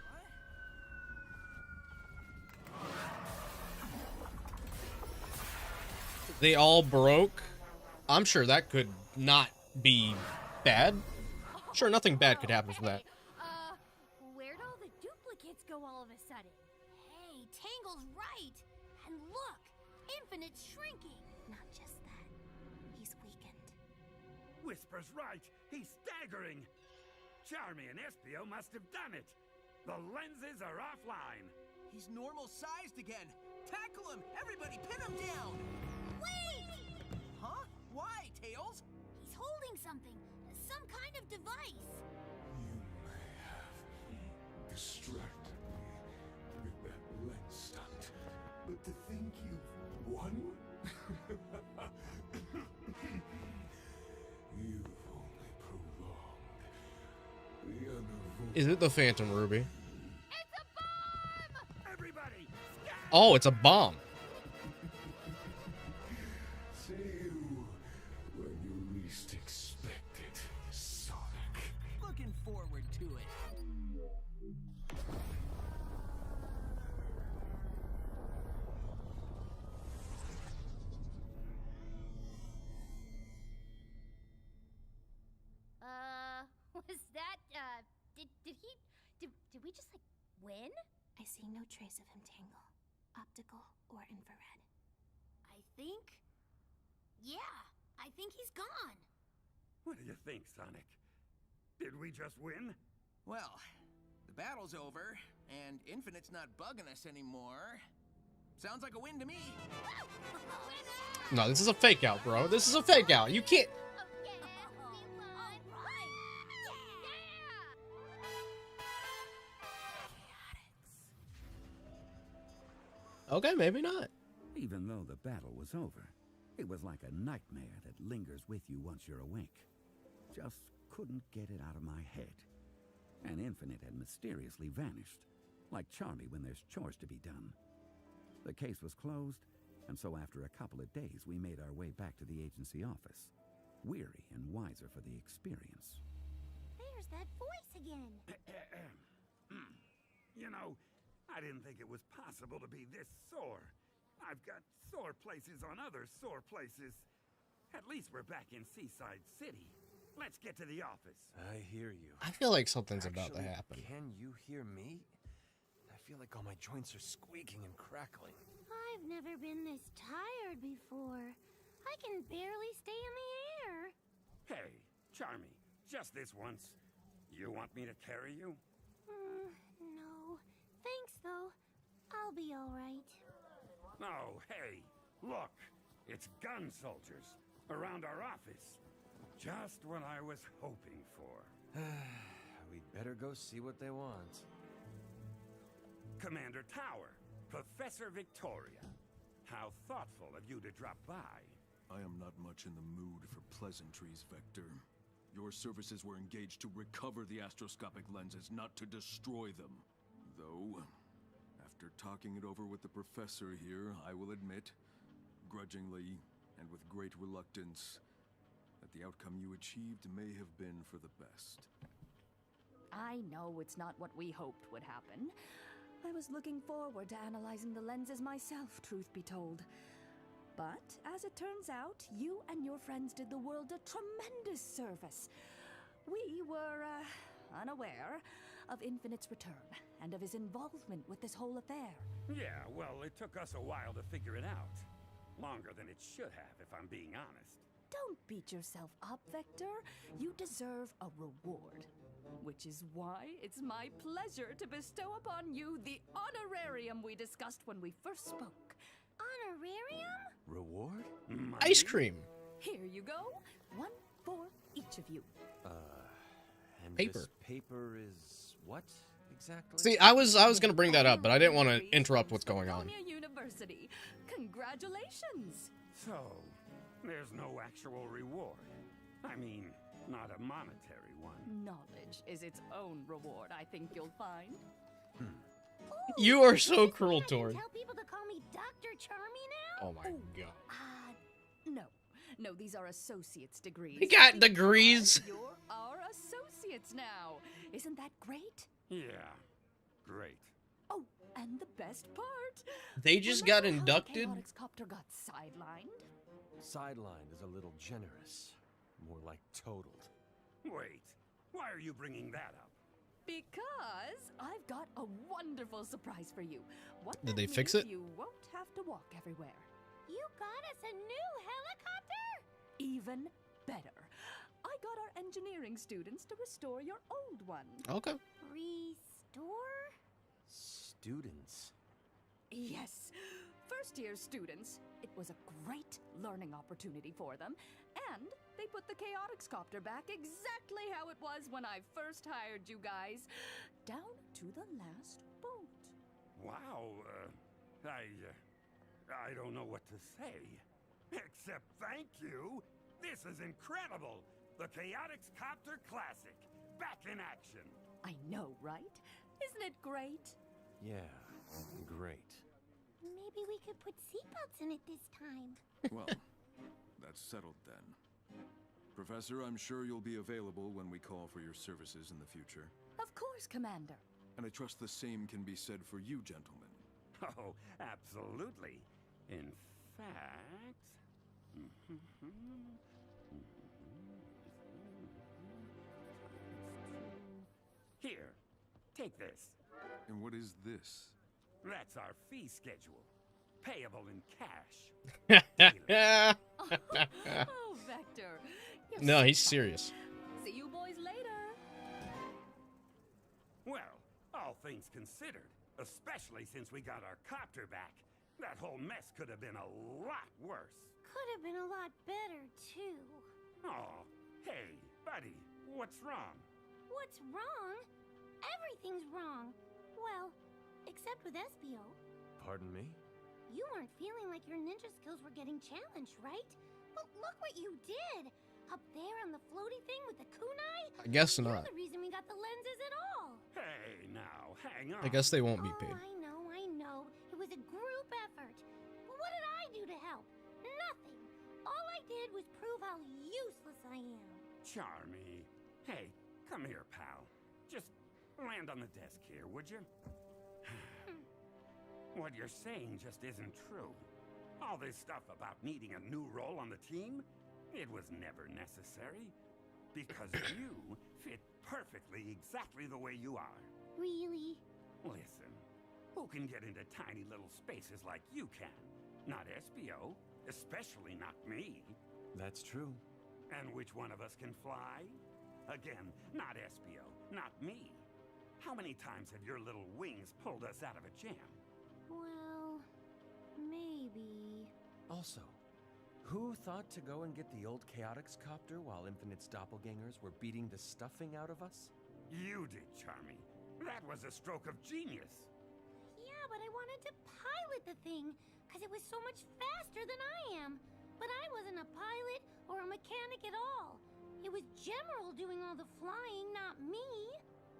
They all broke. I'm sure that could not be bad. Sure, nothing bad could happen from that. Where'd all the duplicates go all of a sudden? Hey, Tangle's right. And look, Infinite's shrinking. Not just that, he's weakened. Whisper's right! He's staggering! Charmy and Espio must have done it! The lenses are offline! He's normal sized again! Tackle him! Everybody pin him down! Wait! Huh? Why, Tails? He's holding something, some kind of device. You may have distracted me with that lens stunt, but to think you've won? You've only prolonged the unavoidable. Is it the Phantom Ruby? It's a bomb! Everybody! Scatter! Oh, it's a bomb. See you when you least expect it, Sonic. Looking forward to it. Was that, did we just, like, win? I see no trace of him, Tangle. Optical or infrared. I think... Yeah, I think he's gone. What do you think, Sonic? Did we just win? Well, the battle's over, and Infinite's not bugging us anymore. Sounds like a win to me. No, this is a fake out, bro. This is a fake out. You can't... Okay, maybe not. Even though the battle was over, it was like a nightmare that lingers with you once you're awake. Just couldn't get it out of my head. And Infinite had mysteriously vanished, like Charmy when there's chores to be done. The case was closed, and so after a couple of days we made our way back to the agency office, weary and wiser for the experience. There's that voice again. You know, I didn't think it was possible to be this sore. I've got sore places on other sore places. At least we're back in Seaside City. Let's get to the office. I hear you. I feel like something's about to happen. Can you hear me? I feel like all my joints are squeaking and crackling. I've never been this tired before. I can barely stay in the air. Hey, Charmy, just this once. You want me to carry you? No. Thanks, though. be all right. Oh, hey, look. It's gun soldiers around our office. Just what I was hoping for. We'd better go see what they want. Commander Tower, Professor Victoria. How thoughtful of you to drop by. I am not much in the mood for pleasantries, Vector. Your services were engaged to recover the astroscopic lenses, not to destroy them. Though, after talking it over with the professor here, I will admit, grudgingly and with great reluctance, that the outcome you achieved may have been for the best. I know it's not what we hoped would happen. I was looking forward to analyzing the lenses myself, truth be told. But, as it turns out, you and your friends did the world a tremendous service. We were, unaware of Infinite's return, and of his involvement with this whole affair. Yeah, well, it took us a while to figure it out. Longer than it should have, if I'm being honest. Don't beat yourself up, Vector. You deserve a reward. Which is why it's my pleasure to bestow upon you the honorarium we discussed when we first spoke. Honorarium? Reward? Ice cream. Here you go. One for each of you. And Paper. this paper is what exactly? See, I was gonna bring that up, but I didn't want to interrupt what's going on. California University. Congratulations. So, there's no actual reward. I mean, not a monetary one. Knowledge is its own reward, I think you'll find. You are so cruel, Tori. Tell people to call me Dr. Charmy now? Oh my god. No, these are associate's degrees. We got degrees. You're our associates now. Isn't that great? Yeah, great. Oh, and the best part. They just got Remember inducted. how the Chaotix Copter got sidelined? Sidelined is a little generous. More like totaled. Wait, why are you bringing that up? Because I've got a wonderful surprise for you. What Did that they fix means it? You won't have to walk everywhere. You got us a new helicopter? Even better. I got our engineering students to restore your old one. Okay. Restore? Students. Yes. First-year students. It was a great learning opportunity for them. And they put the Chaotix Copter back exactly how it was when I first hired you guys. Down to the last boat. Wow, I don't know what to say. Except thank you! This is incredible! The Chaotix Copter Classic, back in action! I know, right? Isn't it great? Yeah, great. Maybe we could put seatbelts in it this time. Well, that's settled then. Professor, I'm sure you'll be available when we call for your services in the future. Of course, Commander. And I trust the same can be said for you, gentlemen. Oh, absolutely. In fact... Here, take this. And what is this? That's our fee schedule. Payable in cash. Oh, Vector. You're No, so he's fun. serious. See you boys later. Well, all things considered, especially since we got our copter back, that whole mess could have been a lot worse. Could have been a lot better, too. Oh, hey, buddy, what's wrong? What's wrong? Everything's wrong. Well, except with Espio. Pardon me? You weren't feeling like your ninja skills were getting challenged, right? But look what you did! Up there on the floaty thing with the kunai? I guess You're not. the reason we got the lenses at all! Hey, now, hang on. I guess they won't be paid. Oh, I know. It was a group effort. But what did I do to help? Nothing. All I did was prove how useless I am. Charmy. Hey, come here, pal. Just land on the desk here, would you? What you're saying just isn't true. All this stuff about needing a new role on the team, it was never necessary. Because you fit perfectly exactly the way you are. Really? Listen, who can get into tiny little spaces like you can? Not Espio, especially not me. That's true. And which one of us can fly? Again, not Espio, not me. How many times have your little wings pulled us out of a jam? Well, maybe. Also, who thought to go and get the old Chaotix copter while Infinite's doppelgangers were beating the stuffing out of us? You did, Charmy. That was a stroke of genius. Yeah, but I wanted to pilot the thing, because it was so much faster than I am. But I wasn't a pilot or a mechanic at all. It was General doing all the flying, not me.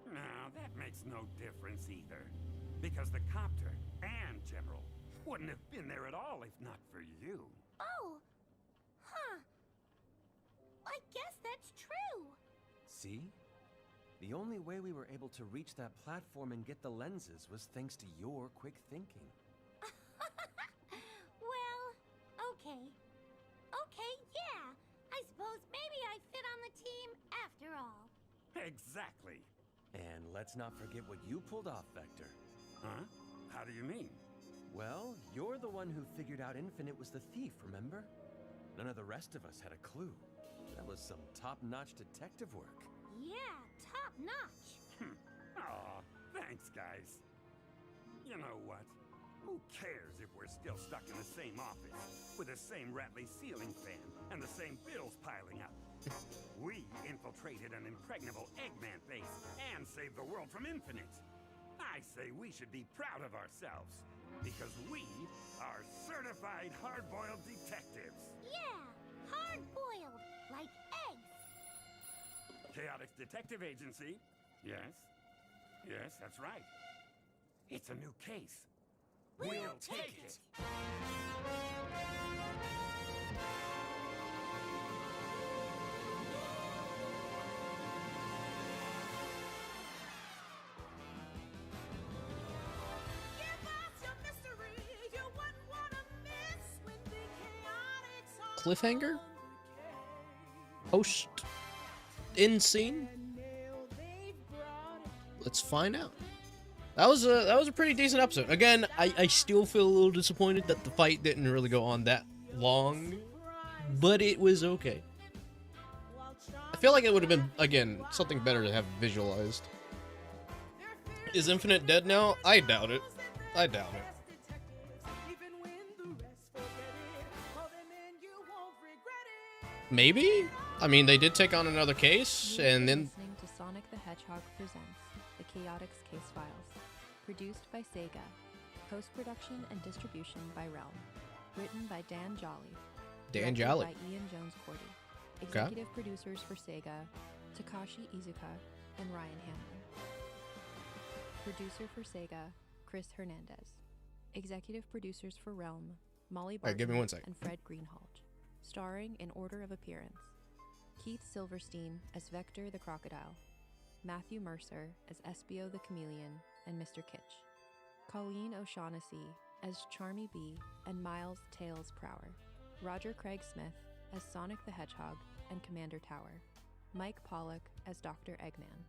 No, that makes no difference either. Because the copter and General wouldn't have been there at all if not for you. Oh, huh. I guess that's true. See? The only way we were able to reach that platform and get the lenses was thanks to your quick thinking. Well, okay. Okay, yeah. I suppose maybe I fit on the team after all. Exactly. And let's not forget what you pulled off, Vector. Huh? How do you mean? Well, you're the one who figured out Infinite was the thief, remember? None of the rest of us had a clue. That was some top-notch detective work. Yeah, top notch. Aw, thanks, guys. You know what? Who cares if we're still stuck in the same office, with the same rattly ceiling fan, and the same bills piling up? We infiltrated an impregnable Eggman base and saved the world from Infinite. I say we should be proud of ourselves, because we are certified hard-boiled detectives. Yeah, hard-boiled, like eggs. Chaotix Detective Agency. Yes. Yes, that's right. It's a new case. We'll take it. Cliffhanger? Post end scene? Let's find out. That was a pretty decent episode. Again, I still feel a little disappointed that the fight didn't really go on that long, but it was okay. I feel like it would have been, again, something better to have visualized. Is Infinite dead now? I doubt it. I doubt it. Maybe? I mean, they did take on another case, and then... Listening to Sonic the Hedgehog presents the Chaotix Casefiles, produced by Sega, post-production and distribution by Realm, written by Dan Jolly, Dan directed Jolly. by Ian Jones-Cordy, executive producers for Sega, Takashi Iizuka and Ryan Hanlon, producer for Sega, Chris Hernandez, executive producers for Realm, Molly Barton give me 1 second. and Fred Greenhalgh, starring in order of appearance: Keith Silverstein as Vector the Crocodile, Matthew Mercer as Espio the Chameleon and Mr. Kitsch, Colleen O'Shaughnessy as Charmy B and Miles Tails Prower, Roger Craig Smith as Sonic the Hedgehog and Commander Tower, Mike Pollock as Dr. Eggman,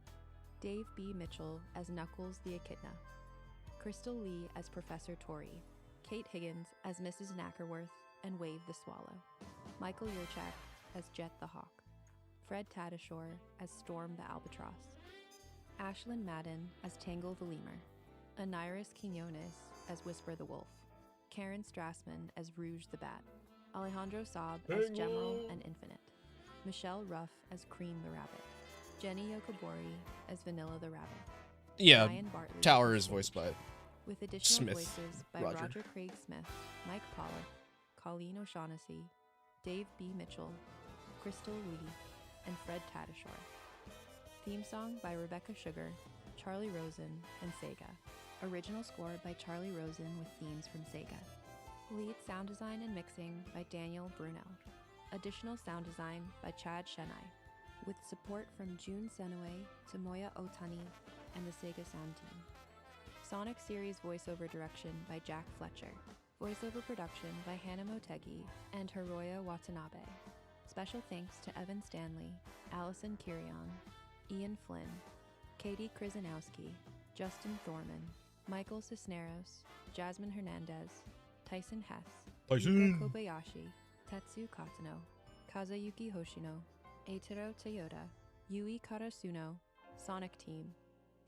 Dave B. Mitchell as Knuckles the Echidna, Crystal Lee as Professor Tori, Kate Higgins as Mrs. Knackerworth and Wave the Swallow, Michael Yurchak as Jet the Hawk, Fred Tatasciore as Storm the Albatross, Ashlyn Madden as Tangle the Lemur, Aniris Quinones as Whisper the Wolf, Karen Strassman as Rouge the Bat, Alejandro Saab as General and Infinite, Michelle Ruff as Cream the Rabbit, Jenny Yokobori as Vanilla the Rabbit. Yeah, Ryan Bartley Tower as is voiced by with additional Smith, voices by Roger Craig Smith, Mike Pollock, Colleen O'Shaughnessy, Dave B. Mitchell, Crystal Lee, and Fred Tatasciore. Theme song by Rebecca Sugar, Charlie Rosen, and Sega. Original score by Charlie Rosen with themes from Sega. Lead sound design and mixing by Daniel Brunel. Additional sound design by Chad Shenai, with support from Jun Senue, Tomoya Otani, and the Sega sound team. Sonic series voiceover direction by Jack Fletcher. Voiceover production by Hannah Motegi and Hiroya Watanabe. Special thanks to Evan Stanley, Allison Kirion, Ian Flynn, Katie Krzyzanowski, Justin Thorman, Michael Cisneros, Jasmine Hernandez, Tyson Hess, Yuka Kobayashi, Tetsu Katano, Kazuyuki Hoshino, Eitaro Toyota, Yui Karasuno, Sonic Team,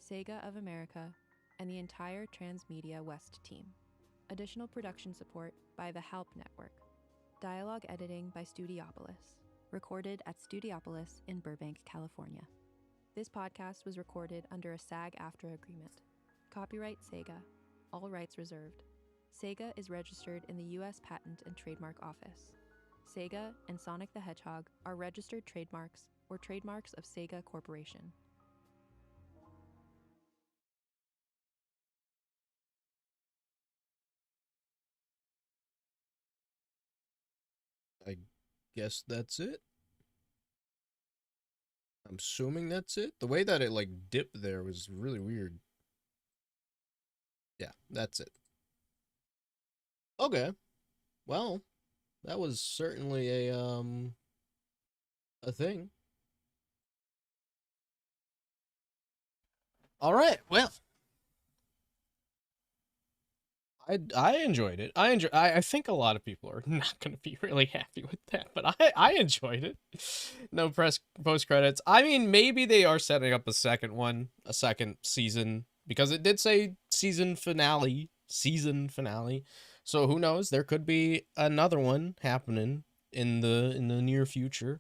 Sega of America, and the entire Transmedia West team. Additional production support by the Halp Network. Dialogue editing by Studiopolis. Recorded at Studiopolis in Burbank, California. This podcast was recorded under a SAG-AFTRA agreement. Copyright Sega. All rights reserved. Sega is registered in the U.S. Patent and Trademark Office. Sega and Sonic the Hedgehog are registered trademarks or trademarks of Sega Corporation. I guess that's it. I'm assuming that's it. The way that it like dipped there was really weird. Yeah, that's it. Okay. Well, that was certainly a thing. All right. Well, I enjoyed it. I think a lot of people are not going to be really happy with that, but I enjoyed it. No post credits. I mean, maybe they are setting up a second one, a second season, because it did say season finale. So who knows? There could be another one happening in the near future.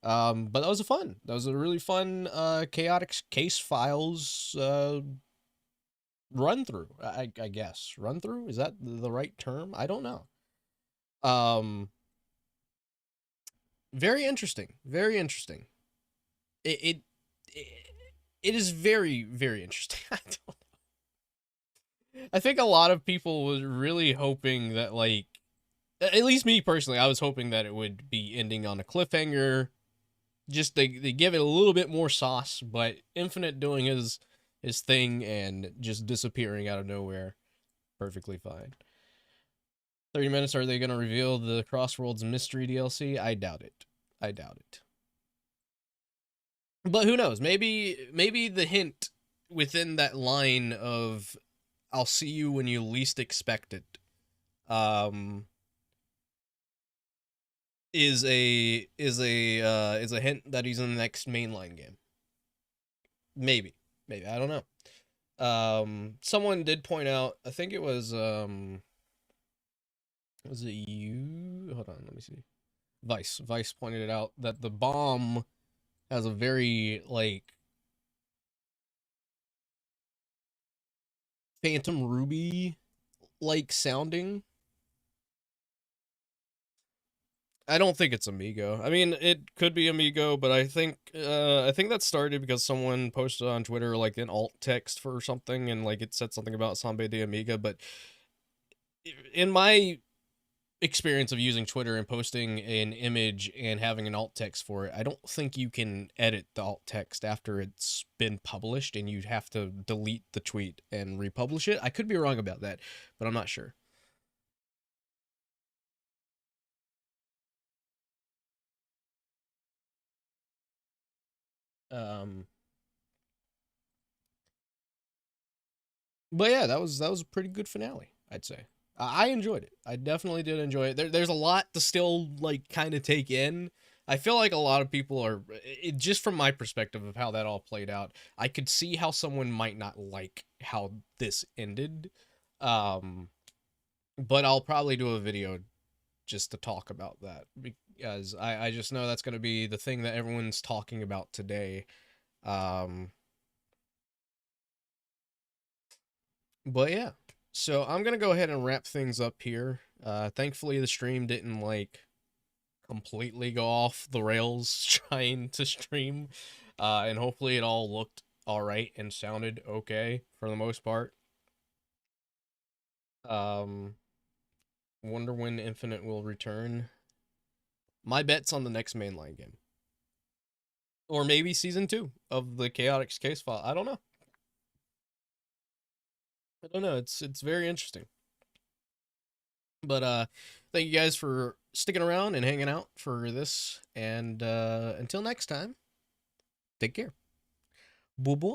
But that was fun. That was a really fun Chaotix Casefiles run through. I guess run through, is that the right term? I don't know. Very interesting. Very interesting. It is very, very interesting. I don't know. I think a lot of people was really hoping that, like, at least me personally, I was hoping that it would be ending on a cliffhanger. Just they give it a little bit more sauce, but Infinite doing his thing and just disappearing out of nowhere, perfectly fine. 30 minutes, are they going to reveal the Crossworlds mystery DLC? I doubt it. But who knows? Maybe the hint within that line of "I'll see you when you least expect it" is a hint that he's in the next mainline game. Maybe, I don't know. Someone did point out, I think it was it you? Hold on, let me see. Vice pointed it out that the bomb has a very, like, Phantom Ruby like sounding. I don't think it's Amigo. I mean, it could be Amigo, but I think that started because someone posted on Twitter like an alt text for something, and like it said something about Sambe de Amiga. But in my experience of using Twitter and posting an image and having an alt text for it, I don't think you can edit the alt text after it's been published, and you'd have to delete the tweet and republish it. I could be wrong about that, but I'm not sure. But yeah, that was a pretty good finale, I'd say. I enjoyed it. I definitely did enjoy it. There's a lot to still, like, kind of take in. I feel like a lot of people are, just from my perspective of how that all played out, I could see how someone might not like how this ended. But I'll probably do a video just to talk about that, because I just know that's going to be the thing that everyone's talking about today. But yeah, so I'm going to go ahead and wrap things up here. Thankfully, the stream didn't, like, completely go off the rails trying to stream. And hopefully it all looked all right and sounded okay for the most part. Wonder when Infinite will return. My bet's on the next mainline game. Or maybe Season 2 of the Chaotix Casefile. I don't know. It's very interesting. But thank you guys for sticking around and hanging out for this. And until next time, take care. Boo boo.